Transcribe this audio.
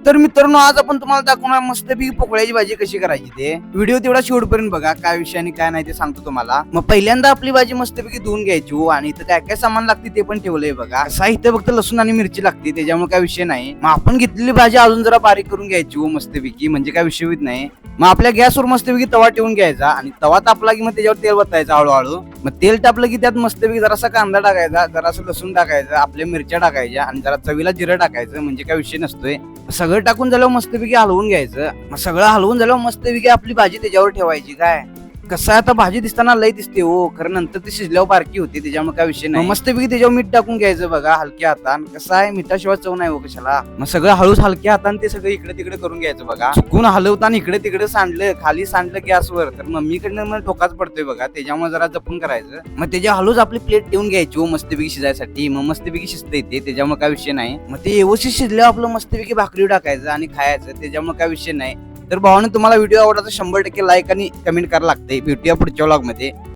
तर मित्रांनो, आज आपण तुम्हाला दाखवणार मस्तपैकी पोकळ्याची भाजी कशी करायची ते व्हिडिओ तेवढा शेवटपर्यंत बघा. काय विषय आणि काय नाही ते सांगतो तुम्हाला. मग पहिल्यांदा आपली भाजी मस्तपैकी धुवून घ्यायची हो. आणि इथं काय काय सामान लागते ते पण ठेवलंय बघा. साहित्य फक्त लसूण आणि मिरची लागते, त्याच्यामुळे काय विषय नाही. मग आपण घेतलेली भाजी अजून जरा बारीक करून घ्यायची हो मस्तपैकी, म्हणजे काय विषय होत नाही. मग आपल्या गॅसवर मस्तपैकी तवा ठेवून घ्यायचा आणि तवा तापला की मग त्याच्यावर तेल वतायचं हळूहळू. मग तेल टाकलं की त्यात मस्तपैकी जरासा कांदा टाकायचा, जरासं लसूण टाकायचं, आपल्या मिरच्या टाकायच्या आणि जरा चवीला जिरं टाकायचं, म्हणजे काय विषय नसतोय. सगळं टाकून झाल्यावर मस्तपैकी हलवून घ्यायचं. मग सगळं हलवून झाल्यावर मस्तपैकी आपली भाजी त्याच्यावर ठेवायची. काय कसं आहे, आता भाजी दिसताना लय दिसते हो, खरं नंतर ती शिजल्यावर बारकी होती, त्याच्यामुळे काय विषय नाही. मस्तपैकी त्याच्यावर मीठ टाकून घ्यायचं बघा हलक्या हातान. कसं आहे, मिठाशिवाय चव नाही हो कशाला. मग सगळं हळूच हलक्या हाताने ते सगळं इकडे तिकडे करून घ्यायचं बघा. चुकून हलवताना इकडे तिकडे सांडलं, खाली सांडलं गॅसवर, तर मम्मीकडनं मला ठोकाच पडतोय बघा. त्याच्यामुळे जरा जपून करायचं. मग त्याच्या हळूच आपली प्लेट ठेवून घ्यायची हो मस्तपैकी शिजायसाठी. मग मस्तपैकी शिजते ते, त्याच्यामुळे काय विषय नाही. मग ते व्यवस्थित शिजल्यावर आपलं मस्तपैकी भाकरी टाकायचं आणि खायचं, त्याच्यामुळे काय विषय नाही. तर भावाने, तुम्हाला व्हिडिओ आवडला तर 100% लाईक आणि कमेंट करायला लागते. भेटूया पुढच्या व्लॉग मध्ये.